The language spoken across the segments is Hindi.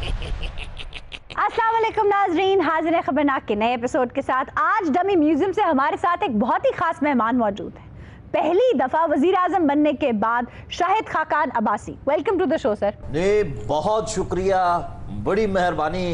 अस्सलाम वालेकुम नाज़रीन, हाजिर है खबरनाक के नए एपिसोड के साथ। आज डमी म्यूजियम से हमारे साथ एक बहुत ही खास मेहमान मौजूद है। पहली दफा वजीर आजम बनने के बाद Shahid Khaqan Abbasi, welcome to the show sir. जी बहुत शुक्रिया, बड़ी मेहरबानी।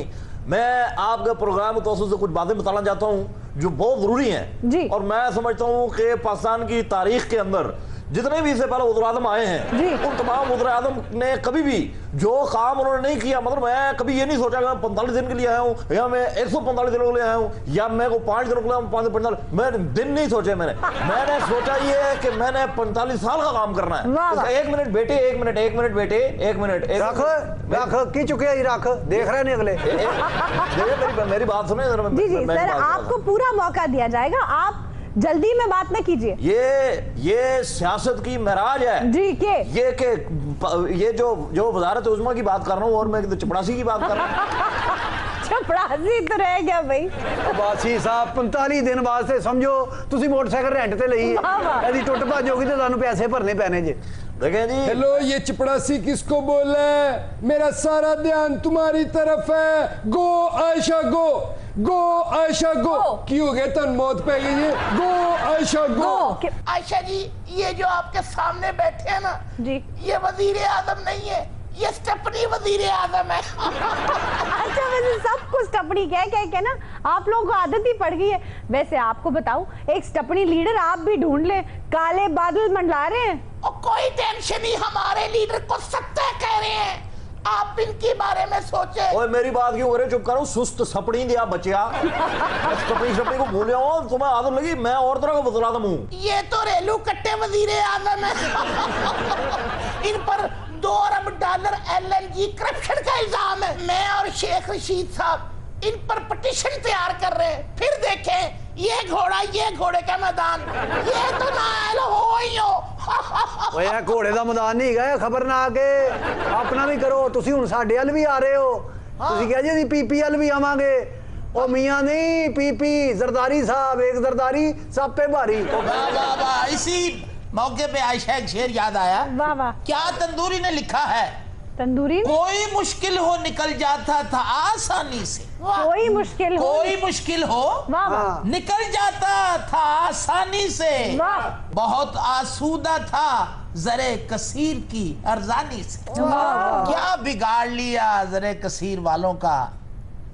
मैं आपके प्रोग्राम के तौर से कुछ बातें बताना चाहता हूँ जो बहुत जरूरी हैं जी। और मैं समझता हूँ कि पाकिस्तान की तारीख के अंदर जितने भी इससे पहले वज़ीर आज़म आए हैं उन तमाम वज़ीर आज़म ने कभी भी जो काम उन्होंने नहीं किया, मतलब मैं कभी ये नहीं सोचा कि मैं 45 दिन के लिए आया हूँ या मैं 145 दिनों के लिए आया हूँ या मैं को 5 दिनों के लिए 45 मैं दिन नहीं सोचे। मैंने सोचा ये है कि मैंने 45 साल का काम करना है। एक मिनट बेटे, एक मिनट बेटे, एक मिनट रख की चुके हैं, रख देख रहे नहीं अगले। मेरी बात सुने जी जी सर, आपको पूरा मौका दिया जाएगा, आप जल्दी में बात न कीजिए। ये सियासत की महराज है जी के ये जो वजारत उज़्मा की बात कर रहा हूँ और मैं चपड़ासी की बात कर रहा हूँ। चपड़ासी तो रह गया भाई। अब्बासी साहब 45 दिन वास्ते समझो तुसी मोटरसाइकिल रेंट ते लई है, यदि टुट भज होगी तो तुहानू पैसे भरने पैने जे। देखें जी, हेलो, ये चपड़ासी किसको बोला है? मेरा सारा ध्यान तुम्हारी तरफ है। गो आयशा गो, गो आयशा गो। की हो गया तन मौत पे गई है। गो आयशा गो। आयशा जी, ये जो आपके सामने बैठे हैं ना जी, ये वजीर आजम नहीं है, ये स्टेपनी वजीर आजम है। अच्छा, वैसे सब कुछ स्टेपनी कह के ना आप लोगों को आदत ही पड़ गई है। वैसे आपको बताऊं, एक स्टेपनी लीडर आप भी ढूंढ ले, काले बादल मंडला रहे हैं। और कोई टेंशन नहीं, हमारे लीडर को सत्ता कह रहे हैं, आप इनके बारे में सोचे। ओए मेरी बात क्यों करे, चुप करो, सुस्त सपड़ी दिया बच्चिया। सपड़ी को भूले हो, तुम्हें आदत लगी, मैं और तरह का वज़ीर आज़म हूँ। ये तो रेलू कट्टे वजीर आजम है। इन पर $2 अरब LNG करप्शन का इल्जाम है। मैं और शेख रशीद साहब इन पर पिटीशन तैयार कर रहे हैं। फिर देखें ये घोड़े का मैदान, ये तो नायल हो ही हो। ओए घोड़े का मैदान नहीं गए, खबरनाक है अपना भी करो। तुसी हुन साडे अल भी आ रहे हो, तुसी कह जी PPL भी आवांगे। ओ मियां नहीं, PP जरदारी साहब, एक जरदारी सब पे भारी। वाह वाह वाह, इसी मौके पे आयशा एक शेर याद आया। वाह वाह, क्या तंदूरी ने लिखा है? तंदूरी कोई मुश्किल हो निकल जाता था आसानी से। कोई मुश्किल हो वाह निकल जाता था आसानी से। बहुत आसूदा था जरे कसीर की अरजानी से। क्या बिगाड़ लिया जरे कसीर वालों का?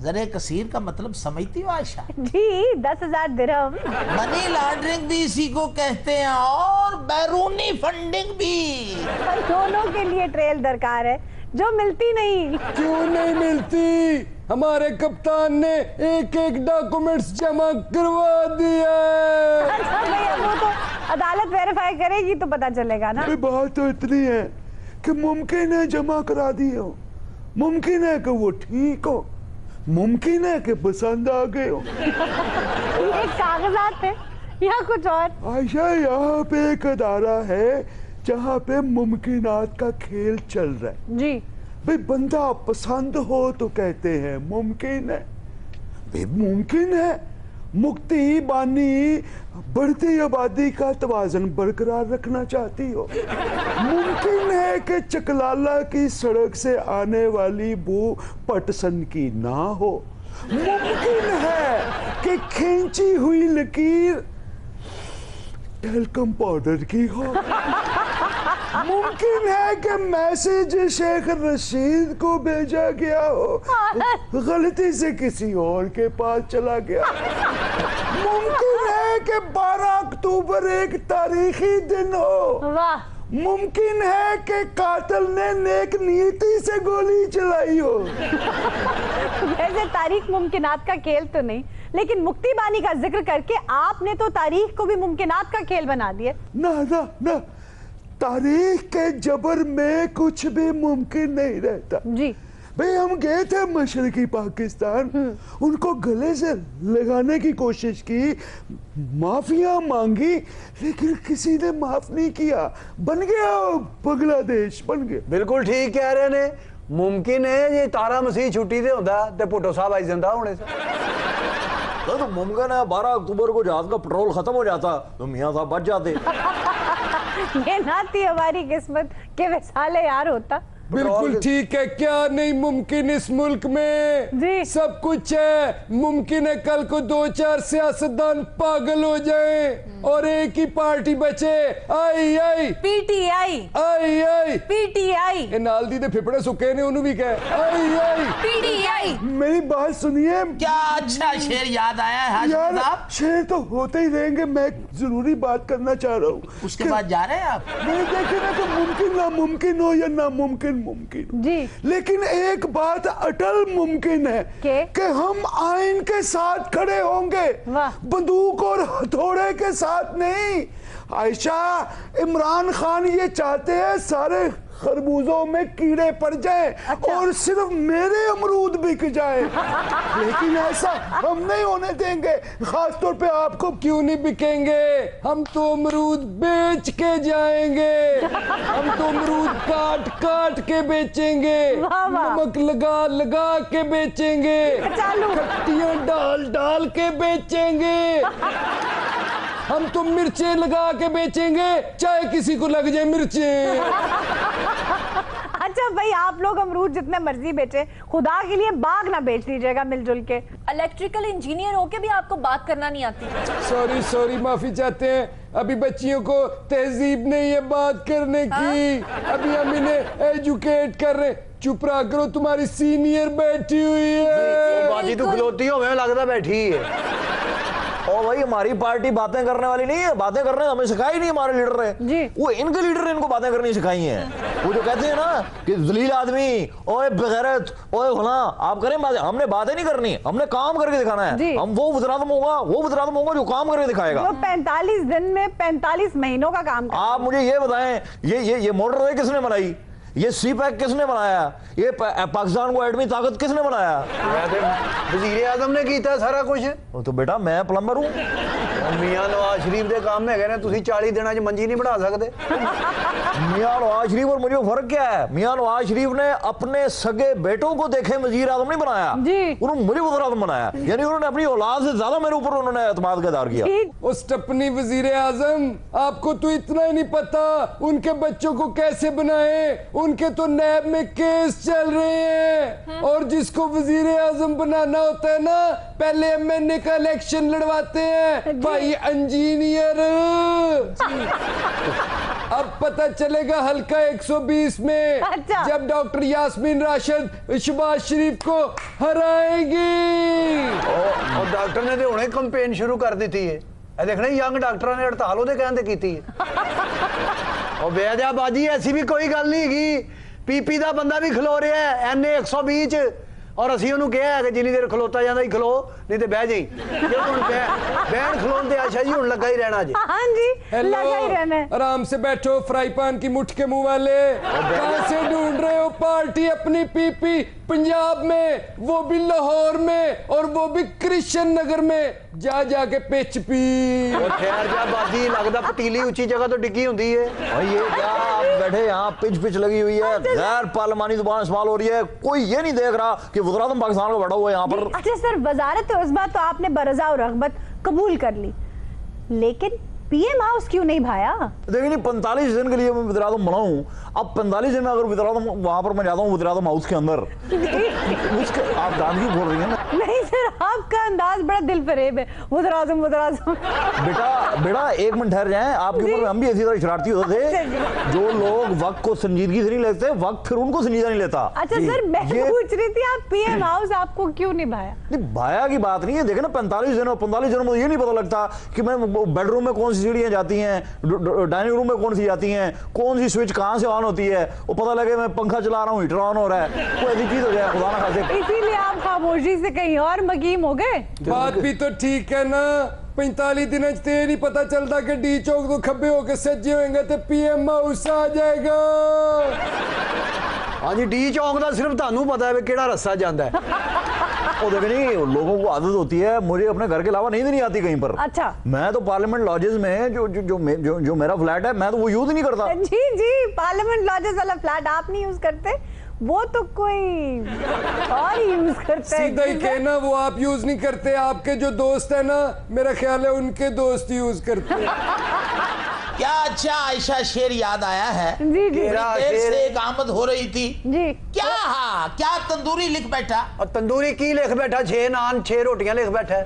जरे कसीर का मतलब समझती हो आयशा जी? 10,000 दिरहम। मनी लॉन्ड्रिंग भी इसी को कहते हैं और बैरूनी फंडिंग भी। दोनों के लिए ट्रेल दरकार है जो मिलती नहीं। क्यों नहीं मिलती? हमारे कप्तान ने एक डॉक्यूमेंट्स जमा करवा दिया। अच्छा भैया, वो तो अदालत वेरीफाई करेगी तो पता चलेगा ना। बात तो इतनी है कि मुमकिन है जमा करा दिए हो, मुमकिन है कि वो ठीक हो, मुमकिन है कि पसंद आ गए हो। ये कागजात है या कुछ और? आयशा, यहाँ पे एक अदारा है जहाँ पे मुमकिनात का खेल चल रहा है जी। भाई, बंदा पसंद हो तो कहते हैं मुमकिन है। भाई मुमकिन है मुक्ति बानी बढ़ती आबादी का तवाज़न बरकरार रखना चाहती हो। मुमकिन है कि चकलाला की सड़क से आने वाली बू पटसन की ना हो। मुमकिन है कि खींची हुई लकीर टेलकम पाउडर की हो। मुमकिन है कि मैसेज शेख रशीद को भेजा गया हो, गलती से किसी और के पास चला गया। मुमकिन है कि 12 अक्टूबर एक तारीखी दिन हो। वाह। मुमकिन है कि कातिल ने नेक नीयती से गोली चलाई हो। वैसे तारीख मुमकिनात का खेल तो नहीं, लेकिन मुक्ति बानी का जिक्र करके आपने तो तारीख को भी मुमकिनात का खेल बना दिया। ना ना ना, तारीख के जबर में कुछ भी मुमकिन नहीं रहता जी। भाई, हम गए थे मशरकी पाकिस्तान, उनको गले से लगाने की कोशिश की, माफिया मांगी, लेकिन किसी ने माफ नहीं किया। बन गया बांग्लादेश, बन गया। बिल्कुल ठीक कह रहे ने। मुमकिन है ये तारा मसीह छुट्टी दे होंदा ते भुट्टो साहब आई जिंदा होने से। तो मुमकिन है 12 अक्टूबर को जहाज का पेट्रोल खत्म हो जाता तो मियां साहब बच जाते। ये ना थी हमारी किस्मत के वैसाले यार होता। बिल्कुल ठीक है। क्या नहीं मुमकिन इस मुल्क में? जी। सब कुछ है। मुमकिन है कल को 2-4 सियासतदान पागल हो जाएं और एक ही पार्टी बचे। आई आई पीटीआई आई आई पीटीआई ए नालदी दे फिपड़े सुके ने उन्होंने भी कहा आई आई पीटीआई। मेरी बात सुनिए क्या अच्छा शेर याद आया है हाशिम यार, साहब? शेर तो होते ही रहेंगे। मैं जरूरी बात करना चाह रहा हूँ। उसके बाद जा रहे हैं आप? मैंने देखे ना कि मुमकिन नामुमकिन हो या नामुमकिन मुमकिन हो। जी। लेकिन एक बात अटल मुमकिन है कि हम आइन के साथ खड़े होंगे, वाह। बंदूक और हथौड़े के साथ नहीं। आयशा, इमरान खान ये चाहते हैं सारे खरबूजों में कीड़े पड़ जाएं अच्छा। और सिर्फ मेरे अमरूद बिक जाए। लेकिन ऐसा हम नहीं होने देंगे, खास तौर पे आपको। क्यों नहीं बिकेंगे? हम तो अमरूद बेच के जाएंगे। हम तो अमरूद काट काट के बेचेंगे, वाह वाह। नमक लगा लगा के बेचेंगे, चालू। खट्टियां डाल डाल के बेचेंगे। हम तो मिर्चें लगा के बेचेंगे, चाहे किसी को लग जाए मिर्चें। अच्छा भाई, आप लोग अमरूद जितने मर्जी बेचे, खुदा के लिए बाग ना बेच दीजिएगा मिलजुल के। इलेक्ट्रिकल इंजीनियर होके भी आपको बात करना नहीं आती। सॉरी सॉरी, माफी चाहते हैं। अभी बच्चियों को तहजीब नहीं है बात करने की। अभी हम इन्हें एजुकेट कर रहे। चुप रहा करो, तुम्हारी सीनियर बैठी हुई है। बाजी तू खलोती हो, हमें लगता बैठी है। ओ भाई, हमारी पार्टी बातें करने वाली नहीं है। बातें करने हमें सिखाई नहीं हमारे लीडर ने जी। वो इनके लीडर ने इनको बातें करनी सिखाई हैं। वो जो कहते हैं ना कि जलील आदमी, ओए बेगैरत, ओए फला, आप करें बातें। हमने बातें नहीं करनी, हमने काम करके दिखाना जी। है। हम वो वज़ीर-ए-आज़म होगा जो काम करके दिखाएगा। वो 45 दिन में 45 महीनों का काम कर। आप मुझे ये बताएं, ये मोटरवे किसने बनाई? ये सी पैक किसने बनाया? ये पाकिस्तान को एटमी ताकत किसने बनाया? वजीर आजम ने किया सारा कुछ। वो तो बेटा मैं प्लम्बर हूँ। मियां नवाज शरीफ के काम है ने, तुसी 40 दिनों च मंजी नहीं बढ़ा सकते। मियां नवाज शरीफ और मुझे फर्क क्या है? मियां नवाज शरीफ ने अपने सगे बेटों को देखे वजीर आजम नहीं बनाया, जी। उन्होंने मुझे वज़ीर आज़म बनाया। यानी उन्होंने अपनी औलाद से ज्यादा मेरे ऊपर उन्होंने एतमाद का इज़हार किया। उस टपनी वजीर आजम, आपको तो इतना ही नहीं पता उनके बच्चों को कैसे बनाए। उनके तो नैब में केस चल रहे हैं, और जिसको वजीर आजम बनाना होता है ना, पहले एमएनए का इलेक्शन लड़वाते हैं भाई इंजीनियर। अब पता चलेगा हल्का 120 में, अच्छा। जब डॉक्टर यास्मीन राशिद शहबाज शरीफ को हराएगी। और डॉक्टर ने तो हुणे कैंपेन शुरू कर दी थी। ये देखना यंग डॉक्टरों ने हड़ताल ਉਹਦੇ कहने की और बेजा बाजी ऐसी भी कोई गल नहीं हैगी। पीपी का बंदा भी खलो रहा है एनए 120 च, और असी ਉਹਨੂੰ ਕਿਹਾ ਕਿ ਜਿੰਨੀ ਦੇਰ ਖਲੋਤਾ ਜਾਂਦਾ ਹੀ ਖਲੋ, नहीं तो बह जाई। ਜੇ ਹੁਣ ਬਹਿਣ ਖਲੋਣ ਤੇ ਆਸ਼ਾ जी ਹੁਣ ਲੱਗਾ ही रहना जी। हाँ जी, लगा ही रहना है। आराम से बैठो फ्राई पैन की मुठ के मुंह वाले। कहां से ढूंढ रहे हो पार्टी अपनी पीपी? पंजाब में, वो भी लाहौर में, और वो भी कृष्ण नगर में जा जाके पिच पी। ठहर जा बाजी, लगता पतीली ऊंची जगह तो डिग्गी होती है। और ये क्या आप बैठे यहाँ पिच लगी हुई है, गैर पार्लिमानी जुबान इस्तेमाल हो रही है। कोई ये नहीं देख रहा कि वज़ीर आज़म पाकिस्तान का बैठा हुआ है यहाँ पर। अच्छा सर, वजारत उज़्मा तो आपने बरज़ा और रग़बत कबूल कर ली, लेकिन पीएम हाउस क्यों नहीं भाया? देखिए नहीं, 45 दिन के लिए मैं वज़ीर आज़म बना हूँ। अब 45 दिन में अगर वज़ीर आज़म वहाँ पर मैं जाता हूँ वज़ीर आज़म हाउस के अंदर, उसके आप दांत क्यों खोल रही हैं ना? नहीं सर, आपका अंदाज बड़ा दिल फरेब है। वज़ीर आज़म बेटा एक मिनट ठहर जाएं। आपके ऊपर हम भी इसी तरह शरारती होते थे। जो लोग वक्त को संजीदगी से नहीं लेते, वक्त फिर उनको संजीदा नहीं लेता। अच्छा सर, मैं पूछ रही थी आप पीएम हाउस आपको क्यों नहीं भाया? नहीं, भाया की बात नहीं है। देखे ना 45 दिनों में ये नहीं पता लगता कि मैं बेडरूम में कौन सी सीढ़ियां जाती हैं, डाइनिंग रूम में कौन सी जाती हैं, कौन सी स्विच कहां से ऑन होती है। वो पता लगे मैं पंखा चला रहा हूँ, हीटर ऑन हो रहा है, कोई ऐसी चीज हो जाए खुदा ना खासे। इसीलिए आप खामोशी से कहीं और मकीम हो गए। बात भी तो ठीक है ना। 45 दिन ते नहीं पता चलता कि डी चौक तो खब्बे होके सज्जे होंगे तो पीएम हाउस आ जाएगा। हाँ जी, डी चौक का सिर्फ थानू पता है केड़ा रस्ता जाता है। वो देखे नहीं, लोगों को आदत होती है, मुझे अपने घर के अलावा नींद नहीं आती कहीं पर। अच्छा। मैं तो पार्लियामेंट लॉजेस में जो मेरा फ्लैट है, मैं तो वो यूज नहीं करता। जी, पार्लियामेंट लॉजेस वाला फ्लैट आप नहीं यूज करते, वो तो कोई और यूज करता है। सीधा ही कहना, वो आप यूज नहीं करते, आपके जो दोस्त है ना, मेरा ख्याल है उनके दोस्त यूज करते हैं। क्या अच्छा आयशा शेर याद आया है। जी जी तेरा देर शेर से एक आमद हो रही थी। जी क्या हाँ क्या तंदूरी लिख बैठा। और तंदूरी की लिख बैठा, 6 नान 6 रोटियां लिख बैठा है।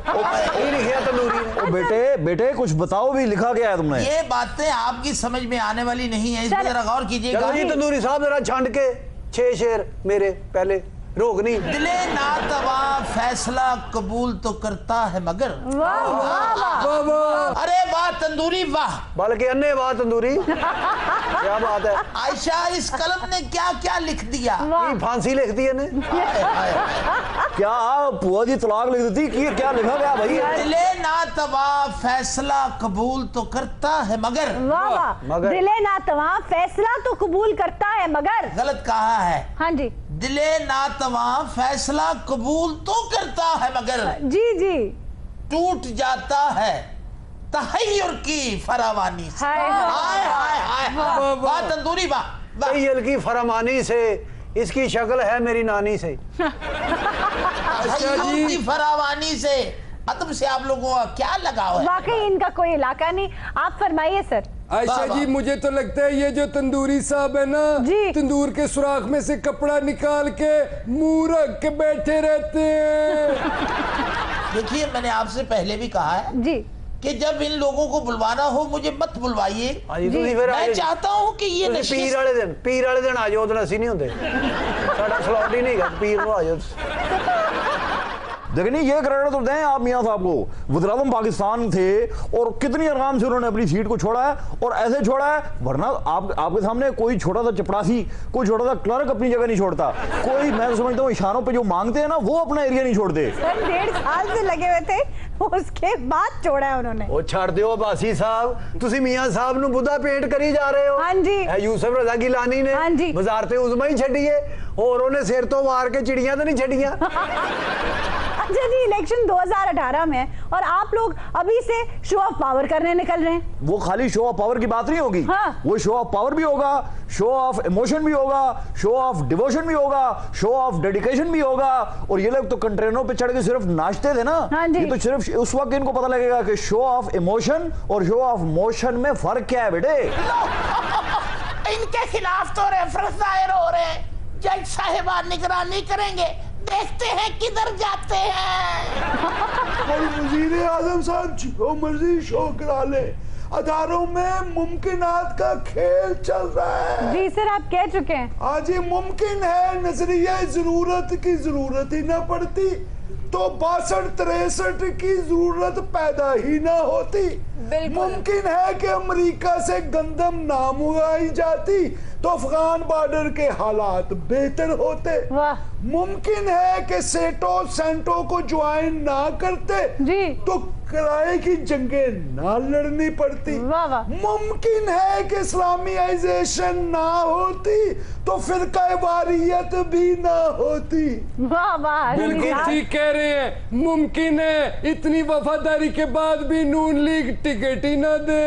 की लिखिया तंदूरी ने? ओ बेटे बेटे कुछ बताओ भी, लिखा क्या है तुमने? ये बातें आपकी समझ में आने वाली नहीं है, इस पर चल। जरा गौर कीजिएगा। चलो जी तंदूरी साहब जरा छंड के 6 शेर मेरे पहले रोक नहीं। दिले नातवा फैसला कबूल तो करता है मगर। वाह वाह वाह वाह वाह। अरे वाह तंदूरी वाह। बल्कि अन्य बात तंदूरी क्या बात है। आयशा इस कलम ने क्या क्या लिख दिया। वाह की फांसी लिख दी ने। हाय, हाय, हाय। क्या पुआ जी तलाक लिख देती कि क्या लिखा गया भाई? दिले नातवा फैसला कबूल तो करता है मगर। वाह वाह मगर- दिले ना तवा फैसला तो कबूल करता है मगर। गलत कहा है। हाँ जी दिले नातवा फैसला कबूल तो करता है मगर जी जी टूट जाता है तहय्युर की फरावानी से। हाय हाय हाय हाय हाय। वाह तंदूरी वाह वाह। तैयल की फरमानी से इसकी शक्ल है मेरी नानी से। तहय्युर की फरावानी से अदब से आप लोगों का क्या लगाव है। वाकई इनका कोई इलाका नहीं। आप फरमाइए सर। आयशा वाह, जी वाह। मुझे तो लगता है ये जो तंदूरी साहब है ना, जी। तंदूर के सुराख में से कपड़ा निकाल के मुंह रख के बैठे रहते हैं। देखिए मैंने आपसे पहले भी कहा है जी कि जब इन लोगों को बुलवाना हो मुझे मत बुलवाइए। हाँ जी ਤੁਸੀਂ ਫਿਰ मैं चाहता हूं कि ये ਤੁਸੀਂ नशीस ਪੀਰ ਵਾਲੇ ਦਿਨ ਆ ਜਾਓ, ਉਦੋਂ ਅਸੀਂ ਨਹੀਂ ਹੁੰਦੇ। ਸਾਡਾ ਸਲੌਟ ਹੀ ਨਹੀਂ ਹੈਗਾ, ਪੀਰ ਨੂੰ ਆ ਜਾਓ। देखिए ये क्रेडिट तो दें आप मियां साहब को। वज़ीर-ए-आज़म पाकिस्तान थे और कितनी आराम से उन्होंने अपनी सीट को छोड़ा है, और ऐसे छोड़ा है वरना आपके सामने कोई छोटा सा चपरासी, कोई छोटा सा क्लर्क अपनी जगह नहीं छोड़ता। कोई मैं समझता हूँ इशारों पे जो मांगते हैं ना वो अपना एरिया नहीं छोड़ते। सर 1.5 साल से लगे हुए थे, उसके बाद छोड़ा है उन्होंने। ਉਹ ਛੱਡ ਦਿਓ ਬਾਸੀ ਸਾਹਿਬ, ਤੁਸੀਂ ਮੀਆਂ ਸਾਹਿਬ ਨੂੰ ਬੁੱਧਾ ਪੇਂਟ ਕਰੀ ਜਾ ਰਹੇ ਹੋ। हाँ जी ਇਹ ਯੂਸਫ ਰਜ਼ਾ ਗਿਲਾਨੀ ਨੇ हाँ जी। ਬਾਜ਼ਾਰ ਤੇ ਉਜ਼ਮਾ ਹੀ ਛੱਡੀ ਏ, ਹੋਰ ਉਹਨੇ ਸਿਰ ਤੋਂ ਮਾਰ ਕੇ ਚਿੜੀਆਂ ਤਾਂ ਨਹੀਂ ਛੱਡੀਆਂ। अच्छा जी इलेक्शन 2018 में है और आप लोग अभी से शो ऑफ पावर करने निकल रहे हैं। वो खाली शो ऑफ पावर की बात नहीं होगी। हाँ। वो शो ऑफ पावर भी होगा, शो ऑफ इमोशन भी होगा, शो ऑफ डिवोशन भी होगा, शो ऑफ डेडिकेशन भी होगा। और ये लोग तो कंटेनरों पे चढ़ के सिर्फ नाचते थे ना। हाँ जी। ये तो सिर्फ उस वक्त इनको पता लगेगा कि शो ऑफ इमोशन और शो ऑफ मोशन में फर्क क्या है बेटे। इनके खिलाफ तो रेफरेंस दायर हो रहे हैं। जज साहिबान निगरानी करेंगे, देखते हैं किधर जाते हैं। और वजीर आजम साहब जो मर्जी शो करा ले, अदारों में मुमकिनात का खेल चल रहा है। जी सर आप कह चुके हैं। आज ये मुमकिन है नजरिया जरूरत की जरूरत ही ना पड़ती तो 62-63 की जरूरत पैदा ही ना होती। मुमकिन है कि अमेरिका से गंदम ना मंगाई जाती तो अफगान बॉर्डर के हालात बेहतर होते। वाह मुमकिन है कि सेटो सेंटो को ज्वाइन ना करते जी तो किराए की जंगें ना लड़नी पड़ती। वाह वाह मुमकिन है कि इस्लामियाइजेशन ना होती तो फिरका वारियत भी ना होती। वाह वाह बिल्कुल ठीक कह रहे हैं। मुमकिन है इतनी वफादारी के बाद भी नून लीग टिकट ही ना दे।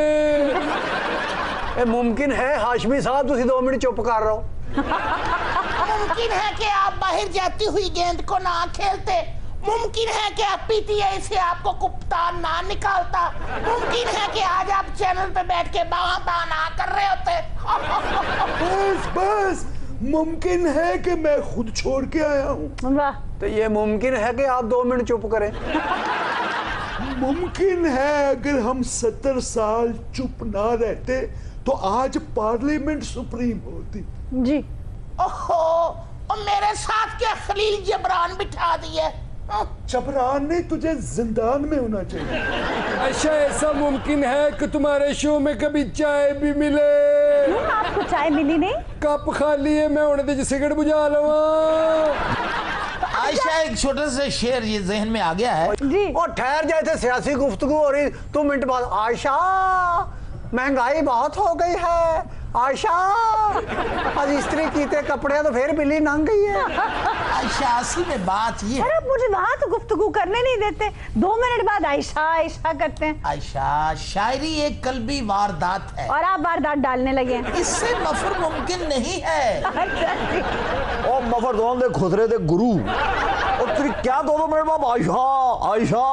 ਇਹ ਮੁਮਕਿਨ ਹੈ ਹਾਸ਼ਮੀ ਸਾਹਿਬ, ਤੁਸੀਂ 2 ਮਿੰਟ ਚੁੱਪ ਕਰ ਰਹੋ। मुमकिन है कि आप बाहर जाती हुई गेंद को ना खेलते। मुमकिन है कि आप पीटीआई से आपको कप्तान ना निकालता। मुमकिन है कि आज आप चैनल पे बैठ के बाबा ना कर रहे होते। बस बस मुमकिन है कि मैं खुद छोड़ के आया हूँ। वाह तो ये मुमकिन है कि आप 2 मिनट चुप करें। मुमकिन है अगर हम 70 साल चुप ना रहते तो आज पार्लियामेंट सुप्रीम होती। जी ओहो और मेरे साथ क्या खलील जबरान बिठा दिए। चबरान नहीं, तुझे जिंदान में होना चाहिए। अच्छा ऐसा मुमकिन है कि तुम्हारे शो में कभी चाय भी मिले? क्यों आपको चाय मिली नहीं? कप खाली है, मैं उन्हें तो सिगरेट बुझा लवा। आयशा एक छोटे से शेर ये जहन में आ गया है। जी और ठहर जाए थे, सियासी गुफ्तगू हो रही 2 मिनट बाद आयशा महंगाई बहुत हो गई है। आयशा आज इस्त्री कीते कपड़े तो फिर बिल्ली नंग गई है। आयशा असल में बात ये सर आप मुझे वहां तो गुफ्तगू करने नहीं देते। 2 मिनट बाद आयशा आयशा करते हैं आयशा शायरी एक कल्बी वारदात है। और आप वारदात डालने लगे हैं। इससे मफर मुमकिन नहीं है। अच्छा जी। और मफरदौन दे खुदरे दे गुरु, और तेरी क्या 2 मिनट बाद आयशा आयशा।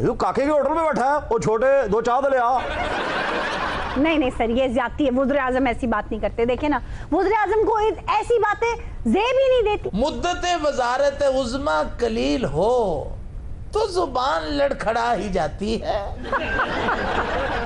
ये तो काके के होटल में बैठा है, वो छोटे 2 चाय ले आ। नहीं नहीं सर, ये ज्यादती है। वज़ीर आज़म ऐसी बात नहीं करते। देखे ना, वज़ीर आज़म को ऐसी बातें ज़ेब ही नहीं देती। मुद्दत वजारत उज़्मा कलील हो तो जुबान लड़खड़ा ही जाती है।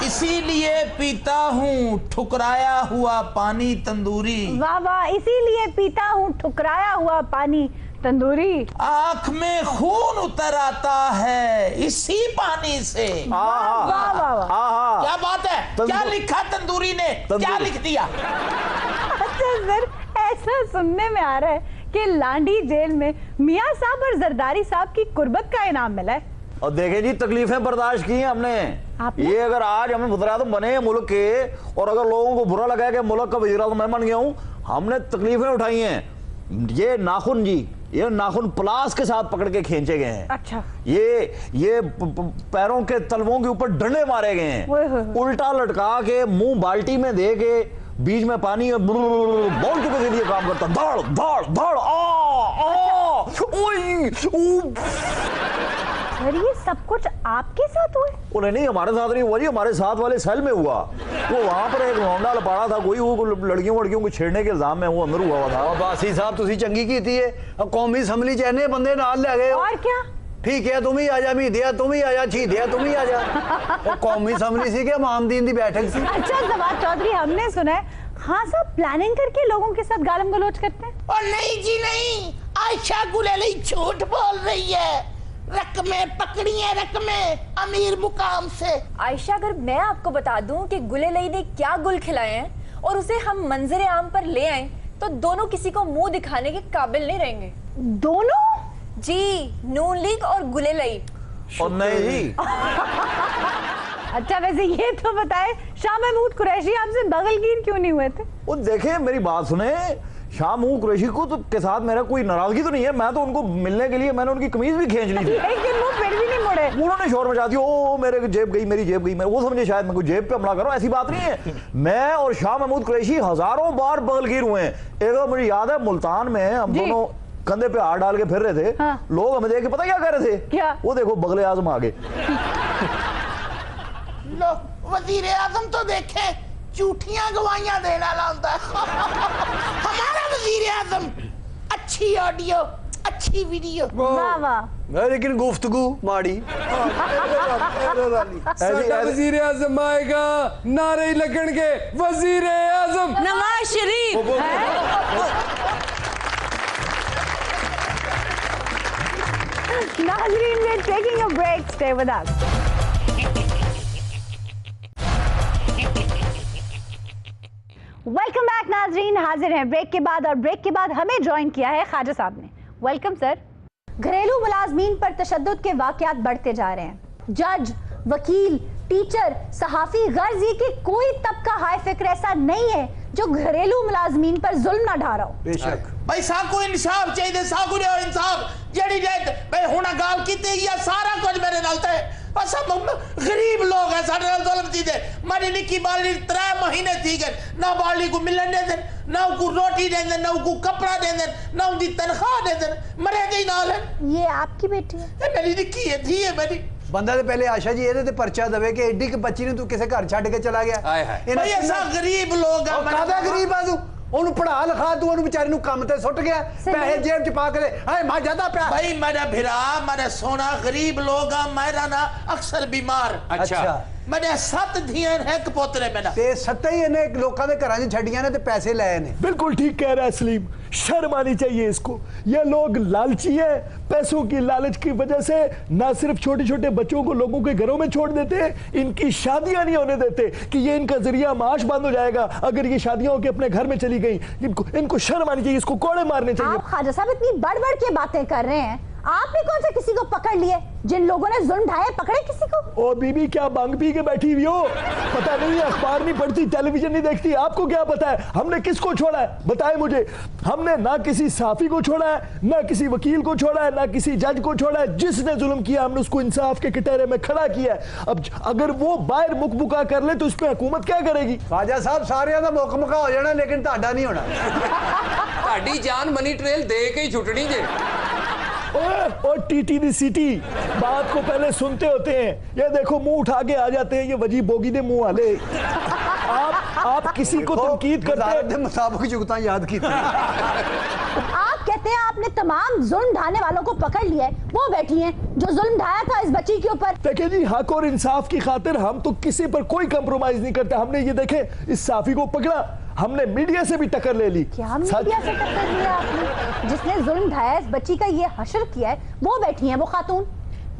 इसीलिए पीता हूँ ठुकराया हुआ पानी तंदूरी। वाह वाह, इसीलिए पीता हूँ ठुकराया हुआ पानी तंदूरी। आंख में खून उतर आता है इसी पानी से। वाह वाह वाह, क्या बात है, क्या लिखा तंदूरी ने, क्या लिख दिया? अच्छा सर, ऐसा सुनने में आ रहा है कि लांडी जेल में मियां साहब और जरदारी साहब की कुर्बत का इनाम मिला है। और देखे जी, तकलीफें बर्दाश्त की हैं हमने। आपने? ये अगर आज हमें वज़ीर-ए-आज़म बने मुल्क के, और अगर लोगों को बुरा लगा कि मुल्क का वज़ीर-ए-आज़म मैं बन गया हूँ, हमने तकलीफें उठाई हैं। ये नाखून जी, ये नाखून प्लास के साथ पकड़ के खींचे गए हैं। अच्छा, ये पैरों के तलवों के ऊपर डंडे मारे गए हैं, उल्टा लटका के मुंह बाल्टी में दे के बीच में पानी और बॉल के लिए काम करता। धड़ धड़ धड़ सर ये सब कुछ आपके साथ हुआ? उन्हें नहीं, हमारे साथ नहीं हुआ जी, हमारे साथ वाले सेल में हुआ। वो वहां पर एक लौंडा लपाड़ा था कोई, वो लड़कियों को छेड़ने के इल्जाम में वो अंदर हुआ था। बासी साहब तुसी चंगी की थी। अब कौमी असम्बली च इन्ने बंदे नाल ले गए। और क्या? ठीक है, तुम ही आ जा, मीदिया तुम ही आ जा, छीदिया तुम ही आ जा। और कौमी असम्बली सी के मामदीन दी बैठक सी। अच्छा जवाब चौधरी, हमने सुना है हाँ साहब प्लानिंग करके लोगों के साथ गालम गलोच करते हैं। और नहीं जी नहीं, आयशा गुलेली झूठ बोल रही है। रकमें पकड़ी है, रकमें अमीर मुकाम से। आयशा, अगर मैं आपको बता दूं कि गुलेलई ने क्या गुल खिलाए हैं और उसे हम मंजरे आम पर ले आए, तो दोनों किसी को मुंह दिखाने के काबिल नहीं रहेंगे। दोनों? जी, नून लीग और गुलेलई। और नहीं जी। अच्छा वैसे ये तो बताए, शाह महमूद कुरैशी आपसे बगलगीर क्यों नहीं हुए थे? वो देखे, मेरी बात सुने, शाह महमूद कुरैशी को तो के साथ मेरा कोई नाराजगी तो नहीं है। मैं तो उनको मिलने के लिए मैंने उनकी कमीज भी खींच ली थी, लेकिन वो फिर भी नहीं मुड़े। उन्होंने शोर मचा दिया, ओ मेरे जेब गई, मेरी जेब गई। मैं वो समझे शायद मैं कोई जेब पे हमला करूं, ऐसी बात नहीं है। मैं और शाह महमूद कुरैशी हजारों बार बगलगीर हुए हैं। एक बार मुझे याद है, मुल्तान में हम दोनों कंधे पे हाथ डाल के फिर रहे थे। हाँ। लोग हमें देख के पता क्या कह रहे थे? क्या? वो देखो बगले आजम आ गए। लो वजीर आजम तो देखे झूठियां गवाहियां देना लाता है। हमारा वजीर आजम, अच्छी ऑडियो, अच्छी वीडियो। वाह वाह, लेकिन गुफ्तगू माड़ी। साडा वज़ीर आज़म आएगा, नारे लगणगे वज़ीर आज़म नवाज शरीफ। नाज़रीन, we're taking a break. Stay with us. Welcome back नाज़रीन, हाजिर हैं ब्रेक के बाद, और ब्रेक के बाद हमें ज्वाइन किया है ख्वाजा साहब ने। Welcome sir. घरेलू मुलाजमीन पर तशद्दुद के वाकयात बढ़ते जा रहे हैं। जज, वकील, टीचर, सहाफी, गर्ज ये कि कोई तबका हाई फिक्र ऐसा नहीं है जो घरेलू मुलाजमीन पर जुल्म ना ढा रहा हो। बेशक भाई साको इंसाफ चाहिए, साको ने इंसाफ जड़ी डेट भाई हुना गाल कीते या सारा कुछ मेरे नाल ते। बस हम गरीब लोग हैं, साडे नाल जुल्म कीते। मारी निक्की बाली 3 महीने थी गए, ना बाली को मिलन दे देन, ना को रोटी दे देन, ना को कपड़ा दे देन, ना उनकी तनख्वाह दे देन, मरे दे नाल है। ये आपकी बेटी है? ये मेरी निक्की है, थी है मेरी। बंदा ते पहले आशा जी ਇਹਦੇ ਤੇ ਪਰਚਾ ਦਵੇ ਕਿ ਐਡੀ ਕਿ ਬੱਚੀ ਨੂੰ ਤੂੰ ਕਿਸੇ ਘਰ ਛੱਡ ਕੇ ਚਲਾ ਗਿਆ। ਹਾਏ ਹਾਏ। भाई ऐसा गरीब लोग हैं। ਕਾਹਦਾ ਗਰੀਬ ਆ ਤੂੰ? ਉਹਨੂੰ ਪੜਾ ਲਿਖਾ, ਤੂੰ ਉਹਨੂੰ ਵਿਚਾਰੀ ਨੂੰ ਕੰਮ ਤੇ ਸੁੱਟ ਗਿਆ, ਪੈਸੇ ਜੇਬ ਚ ਪਾ ਕੇ ਹਾਏ ਮਾਂ ਜਿਆਦਾ ਪਿਆ। भाई मेरा भिरा, मेरा सोना, गरीब लोग हैं, मेरा ना अक्सर बीमार। अच्छा मेरे 7 धियां हैं, 1 पोतरे मेरा। ਤੇ ਸੱਤੇ ਹੀ ਇਹਨੇ ਲੋਕਾਂ ਦੇ ਘਰਾਂ 'ਚ ਛੱਡੀਆਂ ਨੇ ਤੇ ਪੈਸੇ ਲਏ ਨੇ। बिल्कुल ठीक कह रहा है सलीम, शर्म आनी चाहिए इसको। ये लोग लालची है, पैसों की लालच की वजह से ना सिर्फ छोटे छोटे बच्चों को लोगों के घरों में छोड़ देते हैं, इनकी शादियां नहीं होने देते कि ये इनका जरिया माश बंद हो जाएगा अगर ये शादियां होकर अपने घर में चली गई। इनको शर्म आनी चाहिए, इसको कोड़े मारने चाहिए। आप ख्वाजा साहब इतनी बढ़-बढ़ के बातें कर रहे हैं, आपने कौन सा किसी को पकड़ लिए? जिन लोगों ने जुल्म ढाए पकड़े किसी को? ओ बीबी, क्या बांग पी के बैठी हुई हो? पता नहीं है, अखबार नहीं पढ़ती, टेलीविजन नहीं देखती, आपको क्या पता है हमने किसको छोड़ा है? बताए मुझे। हमने ना किसी साफी को छोड़ा है, ना किसी वकील को छोड़ा है, ना किसी जज को छोड़ा है। जिसने जुल्म किया हमने उसको इंसाफ के कटहरे में खड़ा किया है। अब अगर वो बाहर मुकमुका कर ले तो इस पे हुकूमत क्या करेगी? ख्वाजा साहब सारिਆਂ ਦਾ ਮੁੱਖ ਮੁਕਾ ਹੋ ਜਾਣਾ, ਲੇਕਿਨ ਤੁਹਾਡਾ ਨਹੀਂ ਹੋਣਾ। ਤੁਹਾਡੀ ਜਾਨ ਮਨੀ ਟ੍ਰੇਲ ਦੇ ਕੇ ਹੀ ਛੁੱਟਣੀ ਜੇ। और टीटी दी सीटी बात को पहले सुनते होते हैं, ये देखो मुंह उठा के आ जाते हैं ये वजी बोगी दे मुंह वाले। आप किसी को तनकीद करते हैं। मुताबिक जुगता याद की आप कहते हैं आपने तमाम जुल्म ढाने वालों को पकड़ लिया है, वो बैठी हैं जो जुल्म ढाया था इस बच्ची के ऊपर। देखिए जी, हक और इंसाफ की खातिर हम तो किसी पर कोई कंप्रोमाइज नहीं करते। हमने ये देखे इस साफी को पकड़ा, हमने मीडिया से भी टक्कर ले ली। क्या मीडिया से टक्कर लिया आपने? जिसने जुल्म ढाया इस बच्ची का ये हशर किया है वो बैठी हैं, वो खातून।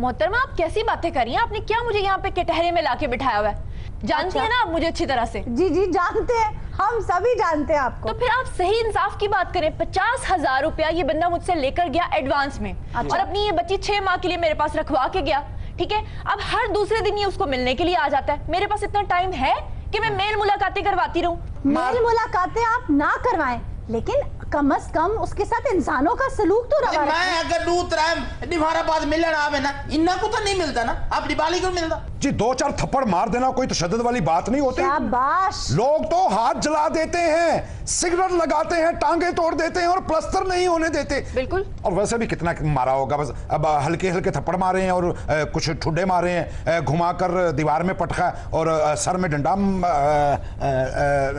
मोहतरमा आप कैसी बातें कर रही हैं? आपने क्या मुझे यहाँ पे कटहरे में लाके बिठाया हुआ है? जानती है ना आप मुझे अच्छी तरह से। जी जी जानते हैं, हम सभी जानते हैं आपको। तो फिर आप सही इंसाफ की बात करें। 50,000 रुपया ये बंदा मुझसे लेकर गया एडवांस में, और अपनी ये बच्ची 6 माह के लिए मेरे पास रखवा के गया, ठीक है। अब हर दूसरे दिन ये उसको मिलने के लिए आ जाता है। मेरे पास इतना टाइम है कि मैं मेल मुलाकातें करवाती रहूं? मेल मुलाकातें आप ना करवाएं, लेकिन कम से कम उसके साथ इंसानों का सलूक तो रवा। मैं अगर दूत राम निभारा बाद मिलन आवे ना, इन्ना को तो नहीं मिलता ना, आप दिवाली को मिलता जी। 2-4 थप्पड़ मार देना कोई तशद्दुद वाली बात नहीं होती। शाबाश। लोग तो हाथ जला देते हैं, सिगरेट लगाते हैं, टांगे तोड़ देते हैं और प्लस्तर नहीं होने देते। बिल्कुल। और वैसे भी कितना मारा होगा, बस अब हल्के हल्के थप्पड़ मारे हैं और कुछ ठुड्डे मारे हैं, घुमाकर दीवार में पटका और सर में डंडा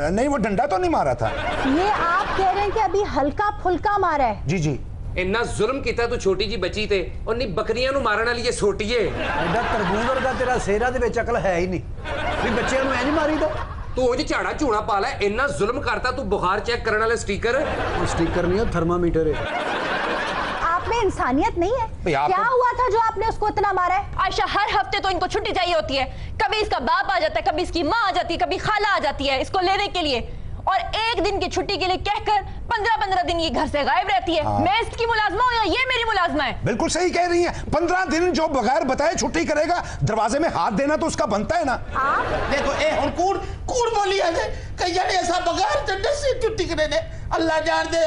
नहीं, वो डंडा तो नहीं मारा था। ये आप कह रहे हैं कि अभी हल्का फुल्का मारा है? जी जी। इन्ना जुल्म किया तू छोटी जी बच्ची ते और नहीं बकरियां नु मारन वाली ये सोटीए। एडा तरबूज वर्गा तेरा सेरा दे विच अकल है ही नहीं भी बच्चों ਨੂੰ ਐ ਨਹੀਂ ਮਾਰੀਦਾ। तू उंज झाड़ा झूणा पा ले, इन्ना जुल्म करता तू बुखार चेक करने वाले स्टिकर। वो स्टिकर नहीं है, थर्मामीटर है। आप में इंसानियत नहीं है? क्या हुआ था जो आपने उसको इतना मारा है? आयशा हर हफ्ते तो इनको छुट्टी चाहिए होती है। कभी इसका बाप आ जाता है, कभी इसकी माँ आ जाती है, कभी खाला आ जाती है इसको लेने के लिए, और एक दिन की छुट्टी के लिए कहकर 15-15 दिन ये घर से गायब रहती है। मैं इसकी मुलाजमा हूं या ये मेरी मुलाजमा है? बिल्कुल सही कह रही है। 15 दिन जो बगैर बताए छुट्टी करेगा, दरवाजे में हाथ देना तो उसका बनता है ना। देखो ए हुन कूड़ बोली है कई जने ऐसा बगैर चंडे से छुट्टी करे ने। अल्लाह जान दे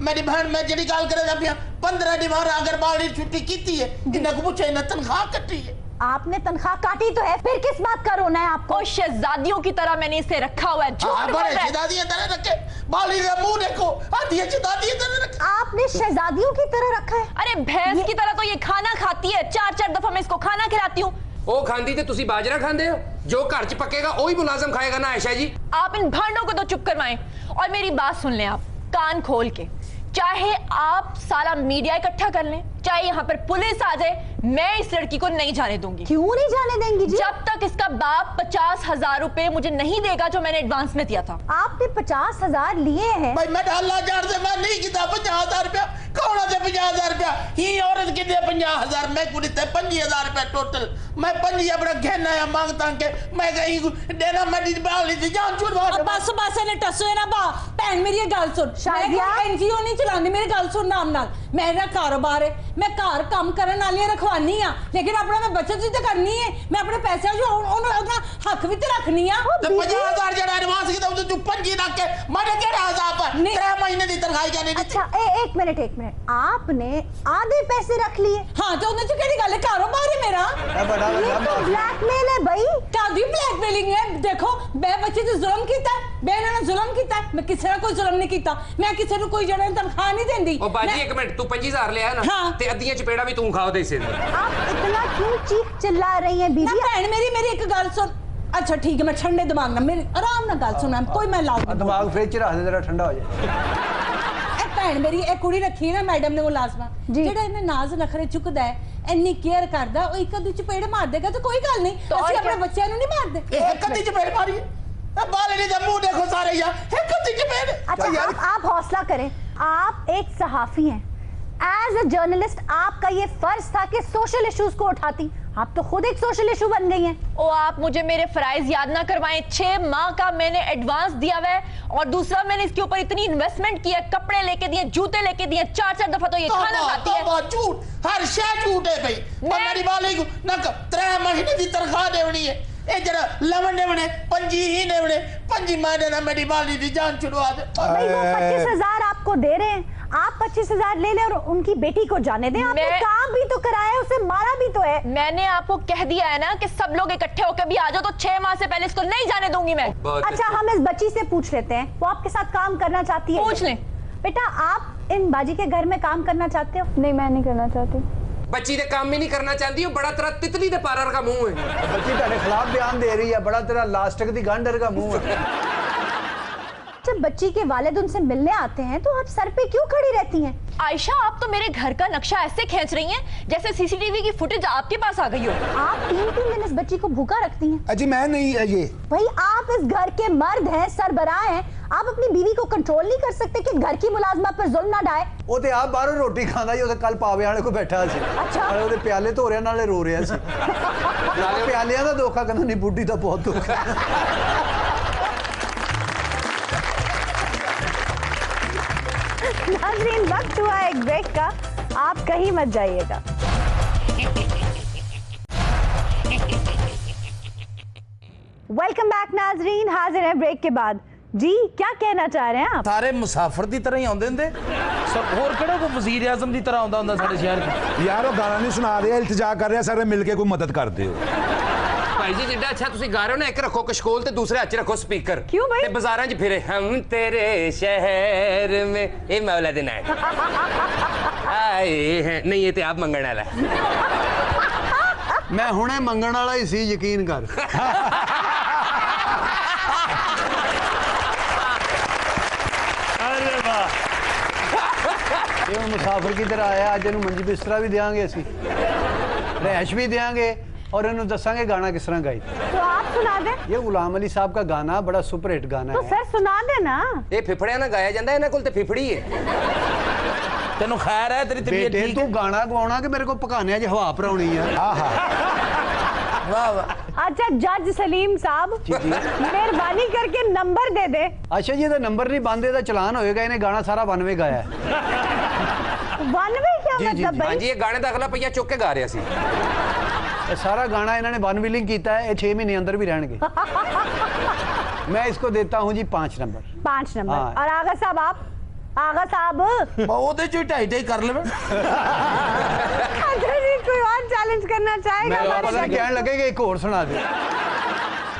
मेरी बहन मैं जेडी गाल करे जा 15 दिन अगर बाड़ी छुट्टी कीती है, इन्ना को पूछे ना तनख्वाह कटी है। आपने तनख्वाह काटी तो है, फिर किस बात का रोना है आपको? शहजादियों की तरह मैंने इसे रखा हुआ है। शहजादियों तरह रखे, बाली का मुंह देखो, शहजादियों तरह रखे। आपने शहजादियों की तरह रखा है? अरे भैंस की तरह तो ये खाना खाती है, 4-4 दफा मैं इसको खाना खिलाती हूँ। ओ खांदी ते तुसी बाजरा खांदे हो, जो घर च पकेगा वही मुलाजम खाएगा ना आयशा जी। आप इन भांडों को तो चुप करवाएं और मेरी बात सुन लें आप कान खोल के। चाहे आप सारा मीडिया इकट्ठा कर लें, चाहे यहाँ पर पुलिस आ जाए, मैं इस लड़की को नहीं जाने दूंगी। क्यों नहीं जाने देंगी जी? जब तक इसका बाप 50,000 रुपए मुझे नहीं देगा जो मैंने एडवांस में दिया था। आपने 50,000 लिए हैं? भाई मैं अल्लाह जान से मैं नहीं किया 50,000 रुपया। कौन है 50,000 रुपया? ही औरत की दे 50,000, मैं कुड़ी ते 25,000 रुपया टोटल। मैं 5 अपना घेना या मांगता के मैं कहीं देना मैं बाली दी जान छुड़वा। बस बस ने टसो ना बा भैन मेरी गल सुन। शादिया एनजीओ नहीं चलानी, मेरी गल सुन नाम नाल। मेरा कारोबार है, मैं घर काम करन वाली रखवानी आ, लेकिन अपना मैं बचत भी तो करनी है। मैं अपने पैसे जो ओना हक भी तो रखनी आ। तो 50,000 जड़ा एडवांस की तो तू 5 रख के मारे केड़ा हिसाब पर 3 महीने दी तनख्वाह क्या नहीं दी? अच्छा एक मिनट आपने आधे पैसे रख लिए? हां तो उन्हें केड़ी गल है, कारोबार है मेरा। ये तो ब्लैकमेल है भाई। कादी ब्लैकमेलिंग है? देखो मैं बच्चे ते जुल्म कीता, मैं ना जुल्म कीता, मैं किसी ना कोई जुल्म नहीं कीता, मैं किसी को कोई जड़ा तनख्वाह नहीं देंदी। ओ बाजी एक मिनट, तू 25,000 ले आया ना ते अद्धियां चपेड़ा भी तू खाओ दे से। आप इतना क्यों चीख चिल्ला रही हैं बीवी? ना बहन मेरी एक गल सुन। अच्छा ठीक है, मैं ठंडे दिमाग ना मेरी आराम ना गल सुन, कोई मैं लाऊं दिमाग फ्रिज च रख दे जरा ठंडा हो जाए। भैन मेरी एक कुड़ी रखी है ना मैडम ने मुलाजमा, जेड़ा इन्हें नाज नखरे चुकदा है, इन्नी केयर करदा, ओ एक अद्धी चपेड़ मार देगा तो कोई गल नहीं, असि अपने बच्चों नु नहीं मारदे। एक अद्धी चपेड़ मारी बाले दा मुंह देखो सारे यार, एक अद्धी चपेड़। अच्छा आप हौसला करें, आप एक सहाफी हैं, एज अ जर्नलिस्ट आपका ये फर्ज था कि सोशल इश्यूज को उठाती। आप तो खुद एक सोशल इशू बन गई हैं। ओ आप मुझे मेरे फराइज याद ना करवाएं। 6 माह का मैंने एडवांस दिया हुआ है, और दूसरा मैंने इसके ऊपर इतनी इन्वेस्टमेंट की है, कपड़े लेके दिए, जूते लेके दिए, 4-4 दफा तो ये खाना खाती है। झूठ, हर शय झूठ है भाई। मेरी वाली को ना 3 महीने की तनख्वाह देनी है, ए जरा लवन देवने 5 ही देवने, 5 महीने ना मेरी वाली दी जान छुड़वा दे। भाई वो 25,000 आपको दे रहे हैं, आप 25,000 ले लें और उनकी बेटी को जाने दें। आपने काम भी तो कराया, उसे मारा भी तो है। मैंने आपको कह दिया है ना कि सब लोग इकट्ठे होकर भी आ जाओ, तो 6 माह से पहले इसको नहीं जाने दूंगी मैं। अच्छा हम इस बच्ची से पूछ लेते हैं, वो आपके साथ काम करना चाहती है? पूछ लें। बेटा आप इन बाजी के घर में काम करना चाहते हो? नहीं मैं नहीं करना चाहती। बच्ची दे काम भी नहीं करना चाहती हो, बड़ा तेरा तितली दे पारर का मुंह है। बच्ची तेरे खिलाफ बयान दे रही है, बड़ा तेरा लास्टिक दी गांडर का मुंह है। जब बच्ची के वालिद उनसे मिलने आते हैं तो आप सर पे क्यों खड़ी रहती हैं? आयशा, आप तो मेरे घर का नक्शा ऐसे खींच रही हैं जैसे सीसीटीवी की फुटेज आपके पास आ गई हो। आप 3-3 दिन इस बच्ची को भूखा रखती हैं। अजी मैं नहीं ये भाई आप इस घर के मर्द हैं, सरबराह हैं, आप अपनी बीवी को कंट्रोल नहीं कर सकते कि घर की मुलाजमा पर जुल्म ना ढाए? ਉਹ ਤੇ ਆਪ ਬਾਹਰੋਂ ਰੋਟੀ ਖਾਂਦਾ ਜੀ, ਉਹਦੇ ਕੱਲ ਪਾਵੇ ਵਾਲੇ ਕੋ ਬੈਠਾ ਸੀ। ਅੱਛਾ। ਨਾਲੇ ਉਹਦੇ ਪਿਆਲੇ ਧੋ ਰਿਹਾ ਨਾਲੇ ਰੋ ਰਿਹਾ ਸੀ। ਨਾਲੇ ਪਿਆਲਿਆਂ ਦਾ ਧੋਖਾ ਕਹਿੰਦਾ ਨਹੀਂ, ਬੁੱਢੀ ਦਾ ਬਹੁਤ ਧੋਖਾ। नाज़रीन, वक्त हुआ एक ब्रेक का, आप कहीं मत जाइएगा। वेलकम बैक नाज़रीन, हाजिर हैं ब्रेक के बाद। जी क्या कहना चाह रहे हैं आप? सारे मुसाफिर की तरह ही आते होंगे, सब होर किहड़ा कोई वजीर आजम की तरह आंदा हुंदा साडे शहर च। यार वो गाना नहीं सुना रहे, इल्तिजा कर रहे, सारे मिलके कोई मदद कर दो। भाई जी जिड्डा अच्छा तुसी गा रहे हो ना, एक रखो कशकोल ते दूसरे हाथ च रखो स्पीकर। क्यों भाई? ते बाजारां च फिरे हम तेरे शहर में, ए मौला दे नाल आए हैं। नहीं ये ते आप मंगण वाला है। मैं हुणे मंगण वाला ही सी, यकीन कर। अरे वाह, ये ਹੁਣ ਮੁਸਾਫਿਰ की तरह आया, ਅੱਜ ਇਹਨੂੰ ਮੰਜੀ ਬਿਸਤਰਾ ਵੀ ਦੇਾਂਗੇ, ਅਸੀਂ ਰਹਿਸ਼ भी देंगे और इन्हों दसांगे गाना किस तरह गाई। तो आप सुना दें। ये गुलाम अली साहब का गाना बड़ा सुपर हिट गाना तो है। सर सुना देना। ये फिफड़िया ना गाया जाता है, इन्हां कोल ते फिफड़ी है। तेनू खैर है, तेरी तबीयत बेटे ठीक तू है? गाना गवाना कि मेरे को पकाने च हवा भराउणी है। वाह वाह। अच्छा जज सलीम साहब, मेहरबानी करके नंबर दे दे। अच्छा जी, ਇਹਦਾ नंबर नहीं बंद, ਇਹਦਾ चलान होएगा। ਇਹਨੇ गाना सारा 92 गाया है। 92 क्या मतलब हाँ भाई? जी, ये गाने का अगला पहिया चुक के गा रहे सी। ये सारा गाना इन्होंने वन विलिंग किया है, ये 6 महीने अंदर भी रहणगे। मैं इसको देता हूँ जी 5 नंबर। 5 नंबर। हाँ। और आगा साहब आप? आगा साहब ਉਹਦੇ ਚ 2.5 कर ले। अच्छा जी, कोई और चैलेंज करना चाहेगा? मैं हमारे पता जज? कहने लगे कि एक और सुना दे।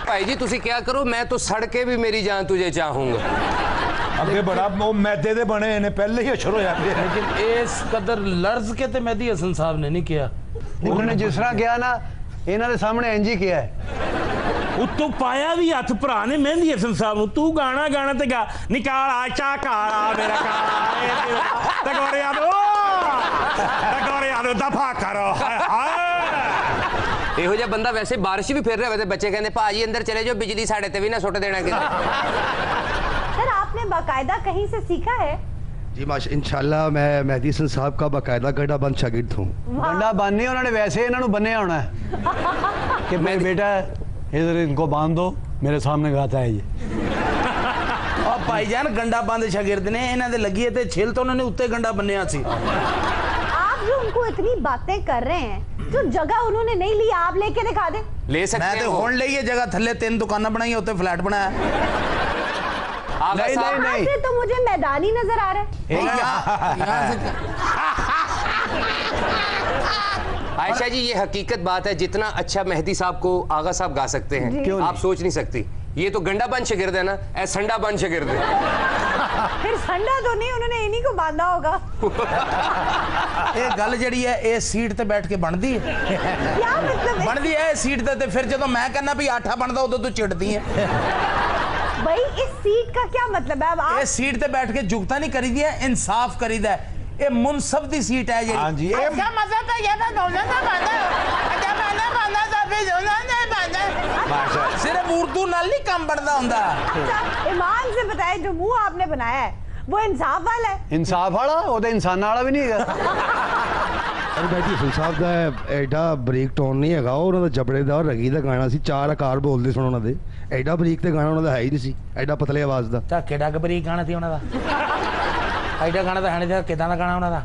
भाई जी तुसी क्या करो, मैं तो सड़के भी मेरी जान तुझे चाहूंगा। अगे बड़ा वो मैदे दे बने ने पहले ही अशर हो जाते हैं। लेकिन इस कदर लर्ज के ते मेहदी हसन साहब ने नहीं किया। उन्होंने जिस तरह किया ना, इन्होंने सामने इंज ही किया है। उत्तों पाया भी हथ भरा ने मेहंदी हसन साहब नूं, तू गाना गाना ते गा निकाल आशा काला मेरा काला तगोरे दो दफा करो। ਇਹੋ ਜਿਹਾ ਬੰਦਾ ਵੈਸੇ ਬਾਰਿਸ਼ ਵੀ ਫਿਰ ਰਿਹਾ ਹੋਵੇ ਤੇ ਬੱਚੇ ਕਹਿੰਦੇ ਭਾਜੀ अंदर चले जाओ, बिजली साढ़े ते भी ना सुट देना किसी। सर आपने बाकायदा कहीं से सीखा है? जी माशा इंशाल्लाह मैं मेहदी हसन साहब का बाकायदा गड्ढा बंद शागिर्द हूँ। गड्ढा बंद नहीं, उन्होंने वैसे इन्होंने बन्ने होना है कि मेरे बेटा इधर इनको बांध दो, मेरे सामने गाता है ये। और भाईजान गंडा बंद शागिर्द ने इन्हां दे लगी है ते छिल तो उन्होंने उत्ते गंडा बन्निया सी। आप जो उनको इतनी बातें कर रहे हैं, जो जगह उन्होंने नहीं ली, आप लेके दिखा दे। ले सकते मैं हैं तो वो। हुण लई है जगह, थल्ले 3 दुकानां बनाई, उत्ते फ्लैट बनाया। आगा नहीं, साहब- नहीं। से तो मुझे मैदान ही नजर आ रहा है। यहाँ से आयशा जी ये हकीकत बात है, जितना अच्छा मेहदी साहब को आगा साहब गा सकते हैं क्यों आप नहीं? सोच नहीं सकती। ये तो गंडा बन शागिर्द है ना, ऐ संडा बन शागिर्द है। फिर संडा तो नहीं, उन्होंने इन्हीं को बांधा होगा। ये गल जड़ी है, ये सीट ते बैठ के बनदी है। क्या मतलब है? बनदी है सीट ते फिर जदों मैं कहना भी आठा बनदा उदों तू चिड़दी है। भाई इस सीट का क्या मतलब है? अब ये आप सीट ते बैठ के जुगता नहीं करी दी है, इंसाफ करी दा है। ये मुनसब दी सीट है हाँ जी, ये ऐसा मतलब तो ये मैं दोनों का बांधा अच्छा मैंने बांधा तो फिर दोनों ने बांधा। सिर्फ उर्दू नाल नहीं काम बनदा हुंदा। अच्छा, ईमान से बताए, जो मुंह आपने बनाया है वो इंसाफ वाला है? इंसाफ वाला वो तो इंसान वाला भी नहीं है। और मेहदी हसन साहब का एडा बरीक टोन नहीं है, उन्होंने जबड़े का और रगी का गाना सी, 4 आकार बोलते सुन उन्होंने, एडा बरीक तो गाना उन्होंने है ही नहीं सी, एडा पतले आवाज का। ता केड़ा बरीक गाना सी उन्हां दा, एडा गाना ता है नहीं, किदां दा गाना उन्हां दा,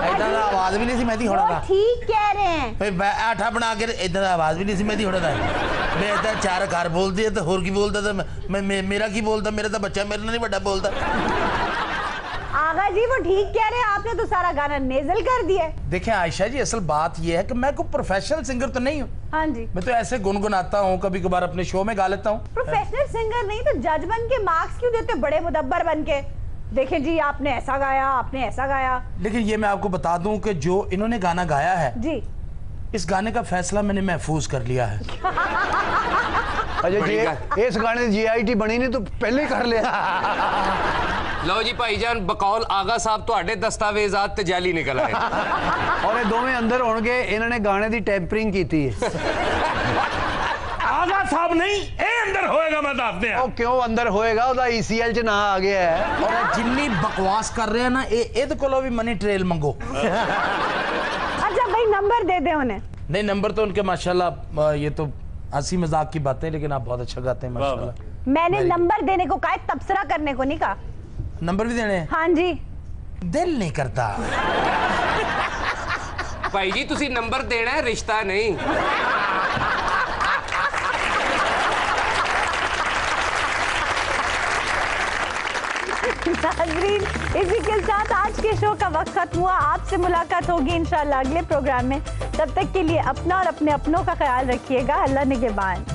एडा दा आवाज भी नहीं सी मेहदी होना वो दा। ठीक कह रहे हैं। भाई आठा बना के इधर आवाज भी नहीं सी मेहदी होना दा। मैं इधर 4 आकार बोलदी है तो होर की बोलदा, तो मैं मेरा की बोलदा, मेरा तो बच्चा मेरे नहीं बड़ा बोलदा। आगा जी वो ठीक कह रहे हैं, आपने तो सारा गाना नेजल कर दिया है। देखिए आयशा जी, असल बात यह है कि मैं कोई प्रोफेशनल सिंगर तो नहीं हूँ, हाँ जी। मैं तो ऐसे गुनगुनाता हूँ, कभी कभार अपने शो में गा लेता हूँ। प्रोफेशनल सिंगर नहीं तो जज बन के मार्क्स क्यों देते, बड़े मुदब्बर बन के? देखिए जी आपने ऐसा गाया, आपने ऐसा गाया। लेकिन ये मैं आपको बता दूं कि जो इन्होंने गाना गाया है जी, इस गाने का फैसला मैंने महफूज कर लिया है। अजय इस गाने ਦੀ GIT ਬਣੀ ਨਹੀਂ ਤੂੰ ਪਹਿਲੇ ਕਰ ਲਿਆ ਲਓ ਜੀ ਭਾਈਜਾਨ ਬਕੌਲ ਆਗਾ ਸਾਹਿਬ ਤੁਹਾਡੇ ਦਸਤਾਵੇਜ਼ਾਤ ਤੇ ਜਾਲੀ ਨਿਕਲ ਆਏ ਔਰ ਇਹ ਦੋਵੇਂ ਅੰਦਰ ਹੋਣਗੇ ਇਹਨਾਂ ਨੇ ਗਾਣੇ ਦੀ ਟੈਂਪਰਿੰਗ ਕੀਤੀ ਹੈ ਆਗਾ ਸਾਹਿਬ ਨਹੀਂ ਇਹ ਅੰਦਰ ਹੋਏਗਾ ਮੈਂ ਦੱਸ ਦਿਆਂ ਉਹ ਕਿਉਂ ਅੰਦਰ ਹੋਏਗਾ ਉਹਦਾ ECL ਚ ਨਾ ਆ ਗਿਆ ਹੈ ਔਰ ਜਿੰਨੀ ਬਕਵਾਸ ਕਰ ਰਹੇ ਨਾ ਇਹਦੇ ਕੋਲੋਂ ਵੀ मनी ट्रेल मंगो अच्छा भाई नंबर दे दे उन्हें। नहीं नंबर तो उनके माशाल्लाह ये तो हंसी मजाक की बातें लेकिन आप बहुत अच्छा गाते हैं माशाल्लाह। मैंने नंबर देने को कहा, तबसरा करने को नहीं कहा। नंबर भी देने हैं? हाँ जी। दिल नहीं करता ਭਾਈ ਜੀ ਤੁਸੀਂ ਨੰਬਰ ਦੇਣਾ ਹੈ ਰਿਸ਼ਤਾ ਨਹੀਂ नाज़रीन इसी के साथ आज के शो का वक्त खत्म हुआ। आपसे मुलाकात होगी इंशाल्लाह अगले प्रोग्राम में। तब तक के लिए अपना और अपने अपनों का ख्याल रखिएगा। अल्लाह निगहबान।